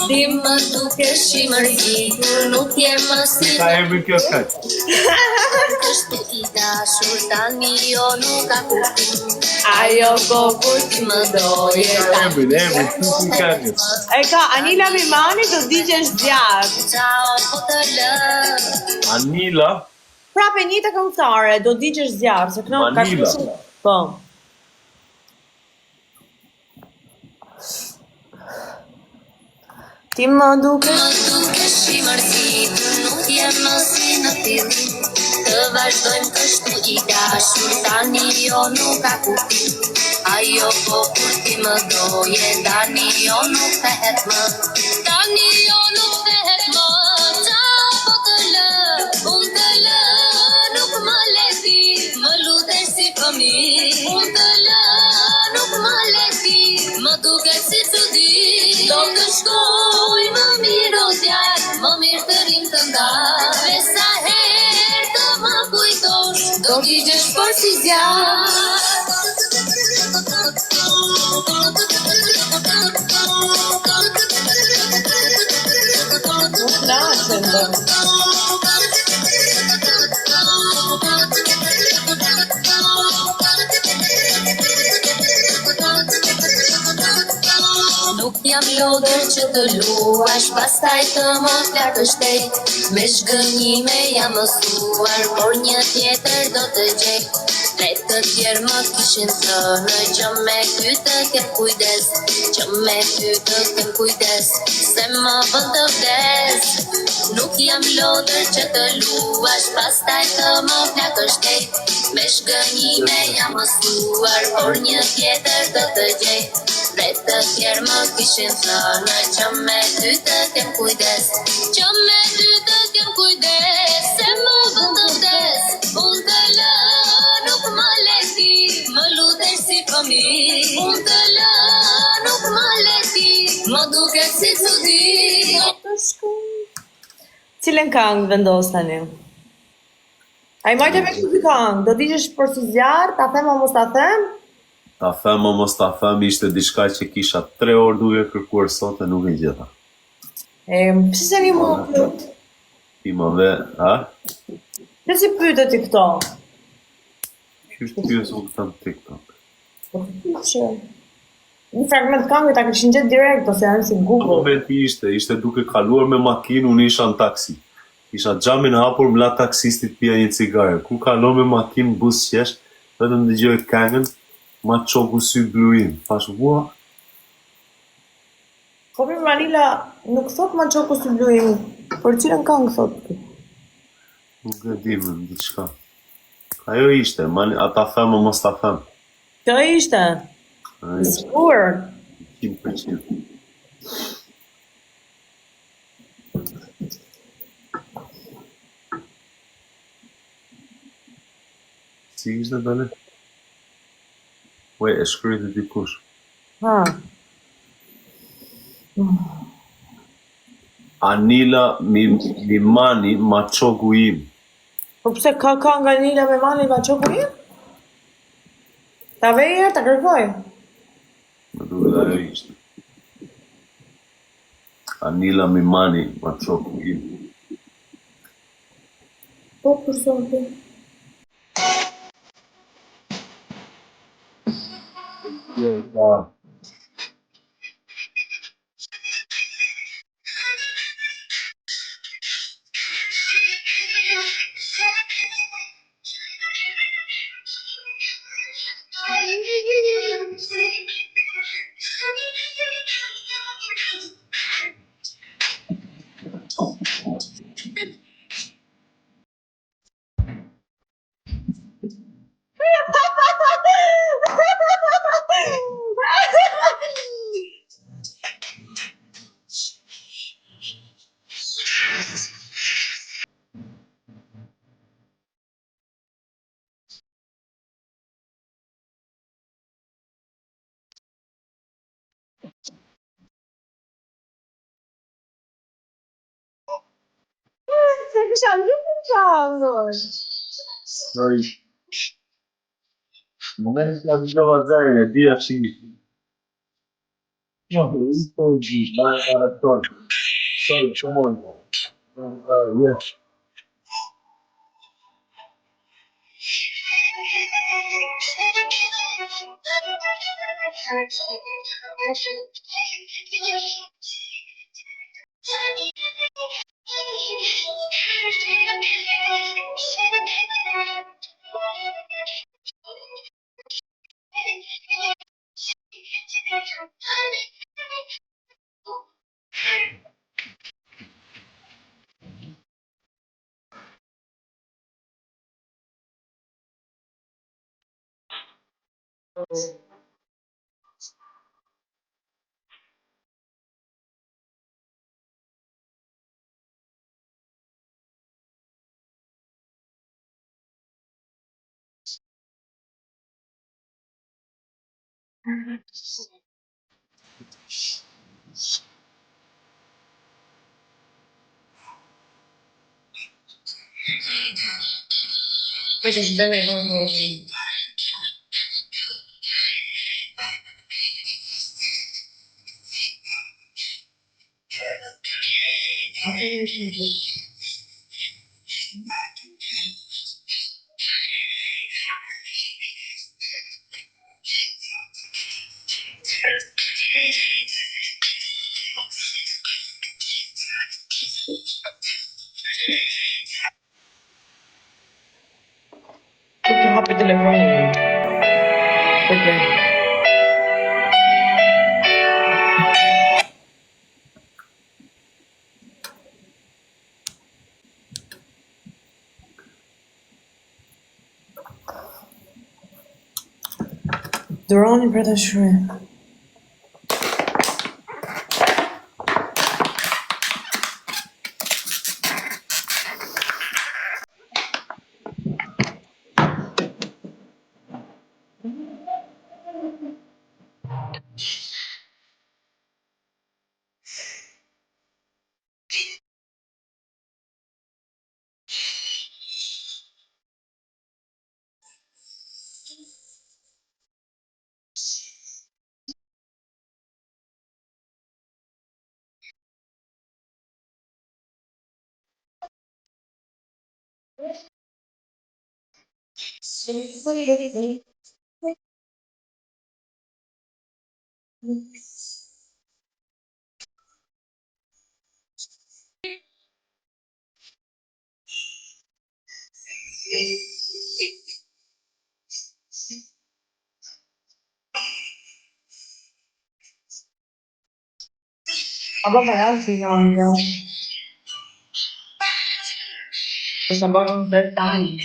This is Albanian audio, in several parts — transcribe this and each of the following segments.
Ti më duke shimërzitur, nuk je më si Ka emrin kjo kaq. Kështu i dashur tani jo nuk ka kuptim. Ajo ko kur ti më doje Emrin, tuti këngës. E ka Anila Mimani do digjesh zjarr. Ciao po të lë. Anila, Prapë një të këngëtare, do digjesh zjarr, se këno ka Manila. shumë. Po. Ti më duke Më duke shimërzitur, nuk je më si në fillim. Të vazhdojmë kështu i dashur, tani jo nuk ka kuptim. Ajo po kur ti më doje, tani jo nuk thehet më. Tani jo nuk thehet më. Ciao po të lë, unë të lë, nuk më leti. Më lutesh si fëmijë, unë të lë, nuk më leti. Më duket si çudi, do të shkoj më mirë o djalë, më mirë të rim të ndaj. Sa herë të më kujtosh, do digjesh por si Nuk jam lodër që të luash, pastaj të më plagështej. Me shgënjime jam mësuar, por një tjetër do të gjej. Tre të tjerë më kishin thënë që me ty të kem kujdes, që me ty të kem kujdes, se më bën të vdes. Nuk jam lodër që të luash, pastaj të më plagështej. Me shgënjime jam mësuar, por një tjetër do të gjej. Tre të tjerë më kishin thënë që me ty të kem kujdes, që me ty të kem kujdes, se më bën të vdes. Unë të lë, nuk më leti, më lutesh si fëmijë. Unë të lë, nuk më leti, më duket si çudi. Cilën këngë vendos tani? Ai majtë me këtë këngë, do digjesh për si zjarr, ta them o mos ta them? ta them o mos ta them, ishte diçka që kisha 3 orë duke kërkuar sot e nuk e gjeta. Pse se një mua pyet? Ti më ve, ha? Pse si pyetet ti këto? Qysh pyes unë këtë në TikTok? Pse? Një fragment këngë ta kishin gjetë direkt, ose janë si Google. Momenti ishte duke kaluar me makinë, unë isha në taksi. Isha xhamin hapur, mla taksistit pija një cigare. Kur kalon me makinë bus qesh, vetëm dëgjoj këngën, ma çoku sy bluin. Thash, ua, Po mi Manila nuk thot ma çoku si bluim, për cilën këngë thot? nuk e di më, diçka. Ajo ishte, ata them o mos ta them. Kjo ishte? Ai, Sigur? 100%. Si ishte dale? Ue, e shkryti dikush. Ha. Anila Mimani ma çoku im. Po pse ka këngë Anila me Mani ma çoku im? Ta vej ta kërkoj. Më duhet ajo ishte. Anila Mimani ma çoku im. Po për sotë. Se kisha ndryshë këngë. Sorry. Momentin që dëgjova zërin e dia shi. Which is very normal. Të hapi telefonin. Okay. Duroni për të shkruaj. Aba ragazzi, no. Questa buona dettagli.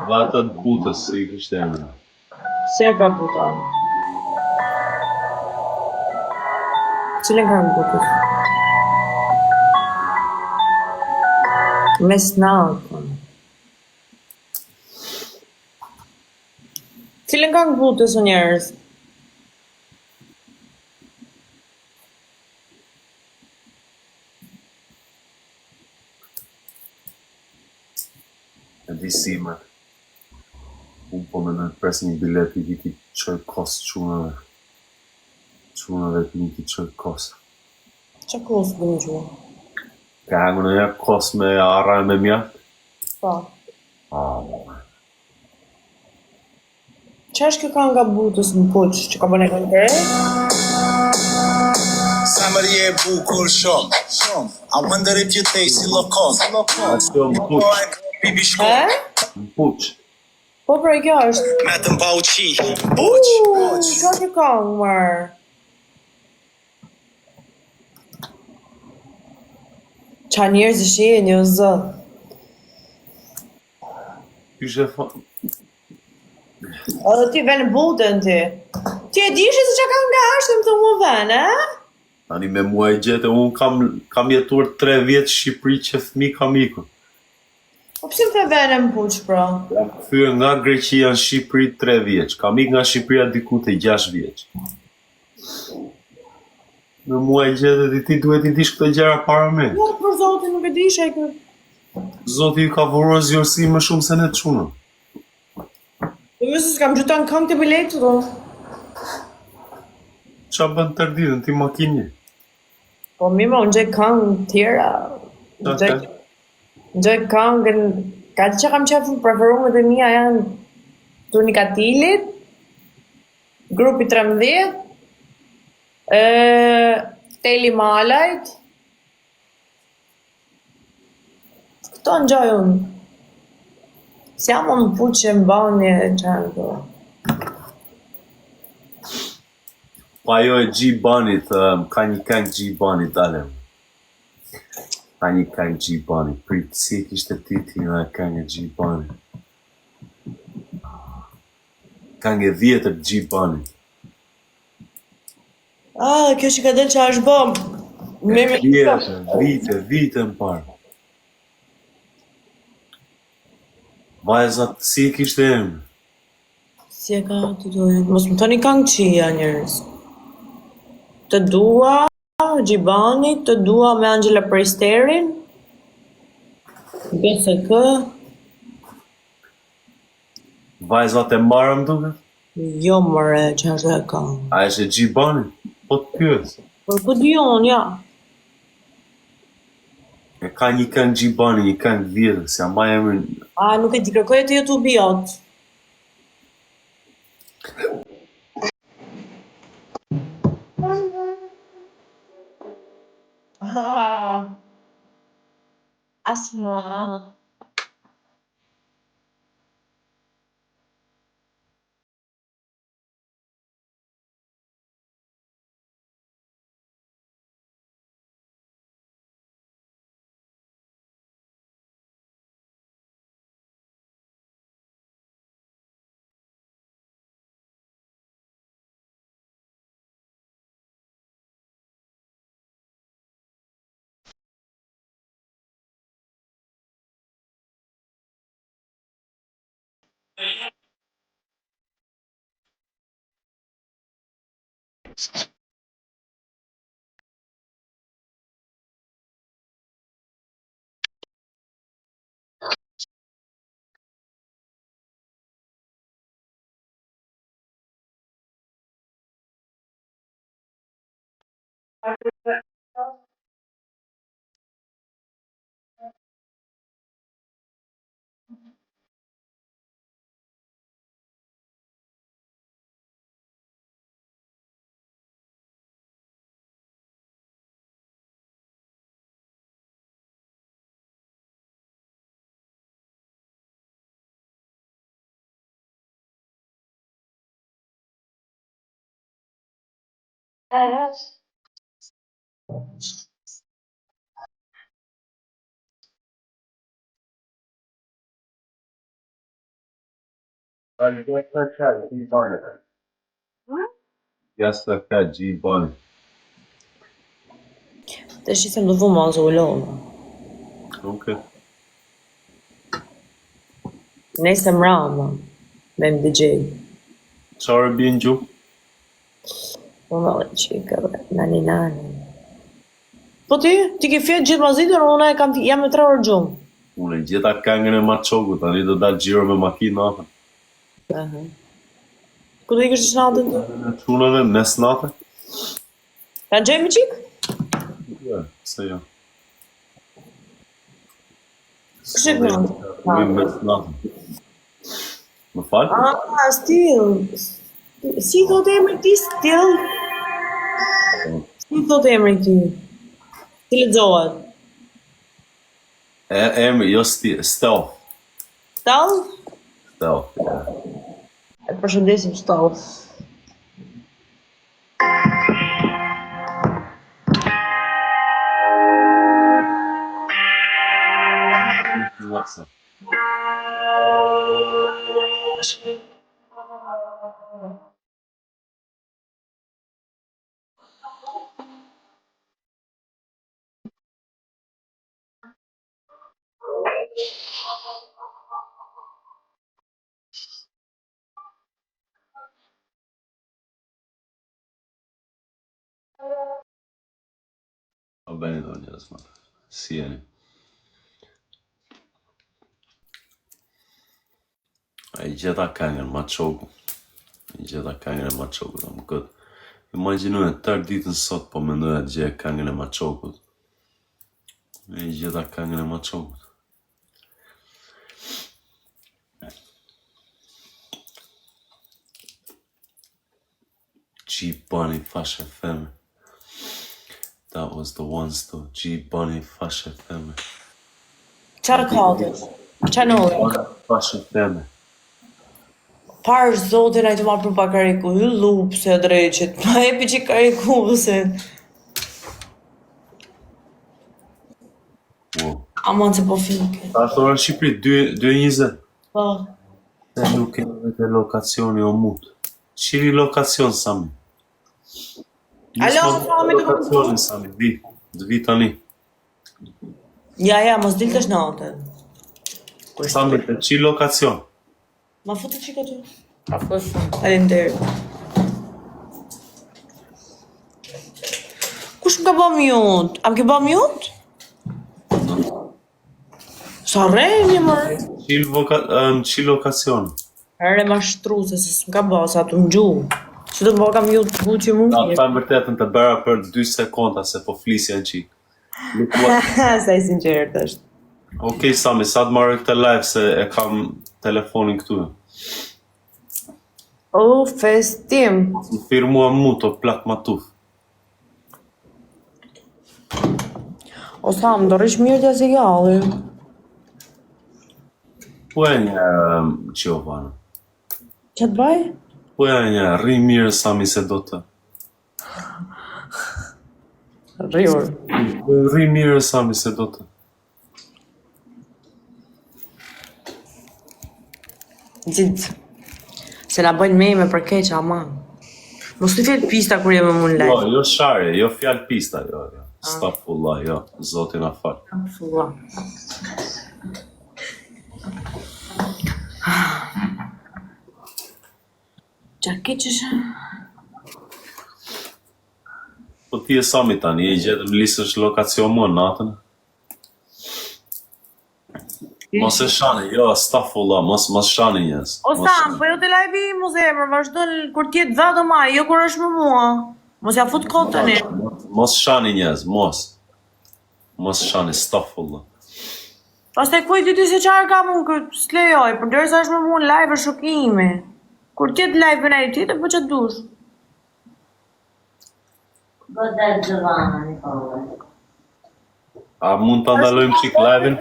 Vata të butës, si i kështë emra. Se ka buta. Cilën kanë butës? Mes natën. Cilën kanë butës o njerëz? E di si me. Unë po me në pres një bilet i viti qoj kos qunave. Qunave të një ti qoj kos. Qa kosë bënë gjua? Ka angu në ja kos me arra e me mjatë? Pa. Qa është kjo ka nga butës në puq që ka bëne kanë kërë? Samërje e bukur shumë. I wonder if you taste lokos. Ashtë më puq. Bibi shkon. Më puq. Po pra kjo është. Me të mba uqi. Buq. Qa kjo ka mërë? Qa njerëz i shi e një zë. Kyshe fa... Edhe ti venë butën ti. Ti e dishi se qa ka nga ashtë më të mu venë, e? Tani me mua e gjete, unë kam jetuar 3 vjetë Shqipëri që fëmi kam ikur. Po pësim të venë më puq, pra? Jam këthyre nga Greqia në Shqipëri 3 vjeç. Kam ik nga Shqipëria diku të 6 vjeç. Me mua e gjete dhe ti duhet i dish këto gjera para me. Jo, për zotin nuk e dishe kjo. Zoti ju ka vuruar zgjorësi më shumë se ne të çunën. Io se s'kam gjuar këngë të biletë, do. Qa bën tër ditën, ti makinë? Po mi më unë gjej këngë tjera. Gjej këngën, ka që kam qefën preferumet e mia janë Tunika Tilit, grupi 13, Teli Malajt. Këto në gjoj unë. Si jam më puqë që më bani e qanë të. Pa jo e G-Bunnyt, ka një këngë G-Bunnyt, dalem. Ka një këngë G-Bunnyt, prit, si e kishte titlin e këngë e G-Bunnyt. Këngë e 10 G-Bunnyt. Kjo që ka del që është bom. Me Vite më parë. Vajzat, si e kishte emër? Si e ka të dojnë? Mos më toni këngë qia njërës. Të dua, Gjibani, të dua me Angela Presterin. BSK. Vajzat e marëm duke? Jo mëre që është e këngë. A është e G-Bunnyt? Po të pyes. Por ku di unë, ja. E ka një këngë G-Bunny, një këngë vjetër, se ama emrin. Nuk e di kërkoj të YouTube jot. Asma. Jasë të ka G-Bunnyt. Të shi se më dëvu ma zolona. Oke. Nese mrama. Me më DJ. Qarë bjen gjuhë? Po më dhe qika, nani. Po ti ke fjetë gjithë mazitër, unë jam me 3 orë gjumë. Unë e gjitha këngën e Maçogut, tani do dalë gjiro me makinë natën. Ku do i kështë natën të? Në çunave, mes natën? Ka gjej me qikë? Ja, se jo. Kështë në natën? Vim mes natën. Më falë? Still. Si thot emri ti, still? Si thot emri ti? Ti lexohet? Emri, jo Stealth. Stealth? Stealth, ja. E përshëndesim Stealth. Va bene, Donja Asma. Sieni. I gjeta këngën Maçoku. I gjeta këngën e Maçokut, më këtë. Imagjinoje tërë ditën sot po mendoja të gjej këngën e Maçokut. I gjeta këngën e Maçokut. G Bunny Fashe Femme. That was the ones though. G Bunny Fashe Femme. Çfarë kallët? Çanoj. Fashe Femme. Parë zotin ai të marrë për pakariku, hy lup se dreqit, ma epi që kariku se... Wow. Aman se po fike. Ta është orë në Shqipëri, 2:20. Po. Se nuk e vete lokacioni o mut. Qiri lokacion, Sami. Alo, Sami, të lokacionin, Sami, vi tani. Ja, mos dilë të shnatën. Sami, të qi lokacion. Ma futë që këtë? Faleminderit. Kush më ka bë mute? Am ke bë mute? Sa rejnë mërë? Qi lokacion. Ere ma shtruze, se s'm ka bë, sa të më gjuhë. Që do të bëka mute bu që mu? Na, ta më vërtetën të bëra për 2 sekonda se po flisja në qik. Sa i sinqert është. Okej, Sami, sa të marrë këtë live se e kam telefonin këtu. O, festim. Më firmua mu të plak matuf. O, sa më dorish mirë t'ja si galli. Po e një Giovanna. Që të baj? Po e një rri mirë, Sami, se do të. Rriur. Rri mirë, Sami, se do të. Gjithë. Se la bëjnë me për keq, aman. Mos të fjetë pista kur jemi mund lejë. Jo sharje, jo fjallë pista, jo. Stafullah, jo, zotin a falë. Stafullah. Qa keqësha? Po ti e Sami tani, e gjetëm lisësh lokacion mua natën. Mos e shani, jo, stafullah, mos shani njës. O Sam, po jo të lajbi mu zemër, vazhdo kur tjetë dhatë maj, jo kur është më mua. Mos ja fut kohë tani. Mos shani njës, mos. Mos shani, stafullah. Pas të kuj ty se qarë ka mu këtë s'lejoj, për dërsa është më mua në live e shokimi. Kur tjetë live në e tjetë, po që dush. Godet Giovanna, Nikola. A mund të ndalojmë qik live-in?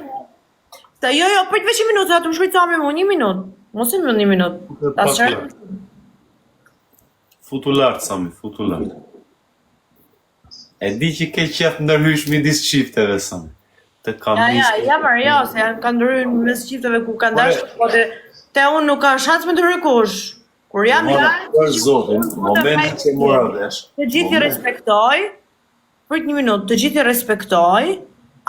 Jo, përt veç 1 minutë, atë më shkujtë Sami mu, 1 minutë. Mos e më 1 minutë. Ta shërë? Futu lartë, Sami, futu lartë. E di që ke qef ndërhysh midis qifteve, Sami. Të kam Ja, mërë, jo, se janë kanë ndërhyr mes qifteve ku kanë dashë, po te unë nuk ka shans me ndërhyr kush. Kur jam i lartë, për zotin, momentin që mora vesh. të gjithë i respektoj, përt 1 minutë, të gjithë i respektoj,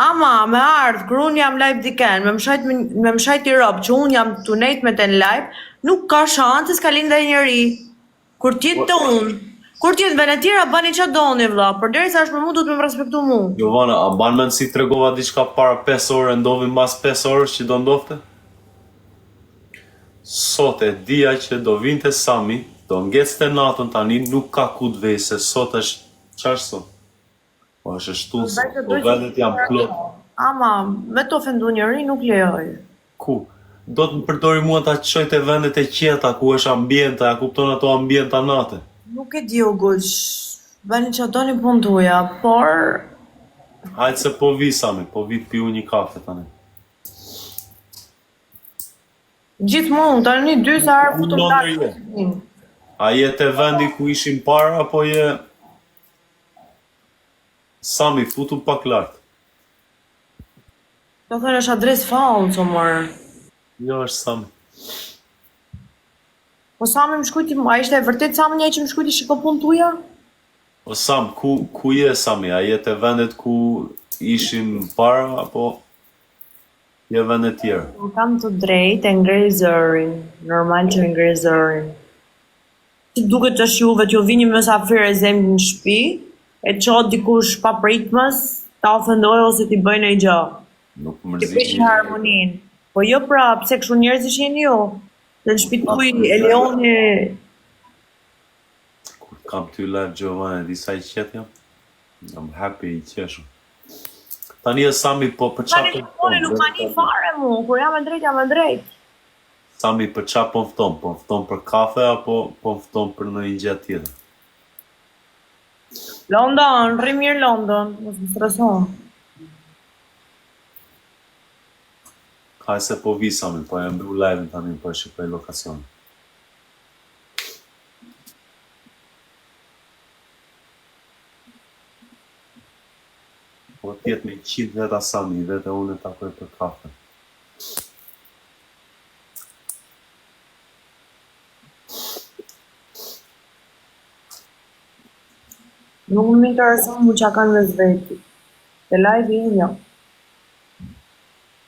ama me ardhë, kër unë jam live diken, me mshajt i robë, që unë jam të nejt me ten live, nuk ka shansë se s'ka linda e njëri. Kur tjetë të unë, kur tjetë vene tjera, bani që doni vla, për deri sa është për mu, du të me më respektu mu. Giovanna, a ban me nësi tregova diçka para 5 orë, ndovin mas 5 orës që do ndofte? Sot e dia që do vinte Sami, do ngecte natën tani, nuk ka ku të vej, se sot është qarë sot? Po është shtunë, po vendet jam plot. Ama, me të ofendu njëri nuk lejoj. Ku? Do të më përdori mua ta qoj të vendet e qeta, ku është ambienta, a kupton ato ambienta nate? Nuk e di o guq, bani që ato një pun tuja, por... Hajtë se po vi Sami, po vi të piu një kafe tani. Gjithmonë, tani 2 sa herë futu më Londër je. A je te vendi ku ishim para, apo je... Sami, futu pak lartë. Do thënë është adres falë, co mërë. Jo, është Sami. Po Sami më shkujti, a ishte e vërtet Sami një që më shkujti shiko pun tuja? O Sam, ku je Sami? A je te vendet ku ishim para, apo je vendet tjera? Më kam të drejt e ngrej zërin, normal që ngrej zërin. Si duket të juve që ju vini mysafir e zemë në shtëpi, e qo dikush pa pritmës, ta ofendoj ose ti bëjnë e gjë. Nuk Ti mërzit prish harmonin. Po jo pra, pse kështu njerëzish jeni ju? Dhe në shpituj e Leoni... Kur kam ty live Giovanni, disa i qetë jam. Jam happy i qeshëm. Tani e Sami po për qa Tani Leoni nuk ma një fare mu, kur jam e drejt, jam e drejt. Sami për qa po mfton? Po mfton për kafe apo po mfton për në një gjatë tjetër? London, rri mirë London, mos më streson. Kaj se po vi Sami, po e mbru live tani po e shikoj lokacion. Po tjetë me 100 veta Sami, vete unë e takoj për kafe. Nuk më intereson mu qa kanë me zveti. Te live i një.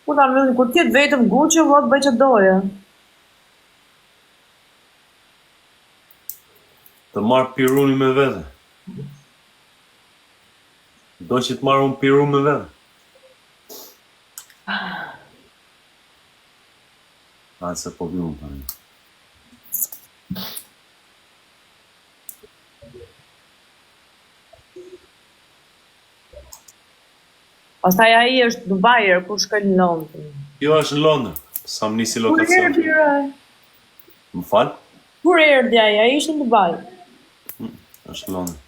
Kur ta mëllë, kur tjetë vetëm Gucci, vëtë bëj që doje. Të marrë piruni me vete. Do që të marrë unë piru me vete. A se po vi unë tani. Pastaj ai është Dubajer, kur shkoj në Londër. Jo është në Londër, sa më nisi lokacion. Më falë? Kur erdhi ai ishte në Dubai. Është në Londër.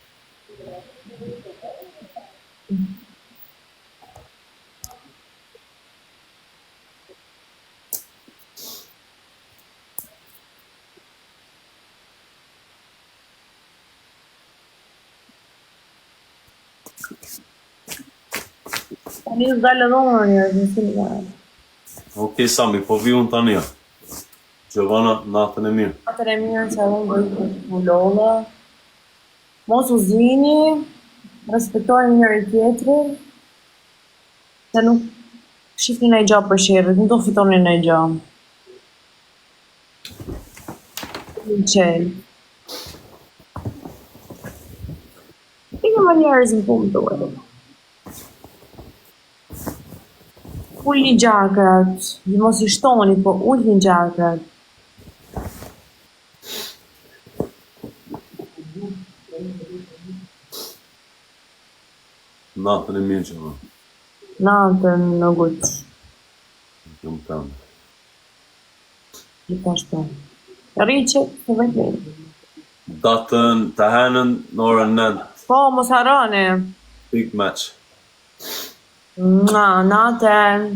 Tani është dalë dhomër njerëz në filma. Okej Sami, po vi unë tani. Giovanna, natën e mirë. Natën e mirë që edhe unë bëjtë mulolla. Mos u zini, respektojnë njëri tjetrin. Se nuk shifni në i gjabë për shirët, nuk do fitoni në i gjabë. Në qelë. Ike më njerëz në punë të uaj. Ullni gjakrat, mos i shtoni, po ullni gjakrat. Natën e mirë Giovanna. Natën në guq. Jëmë tëmë. Gjithashtu. Rriqe, të vetë. Datën të henën në orën 9. Po, mos harroni. Big match. Natën.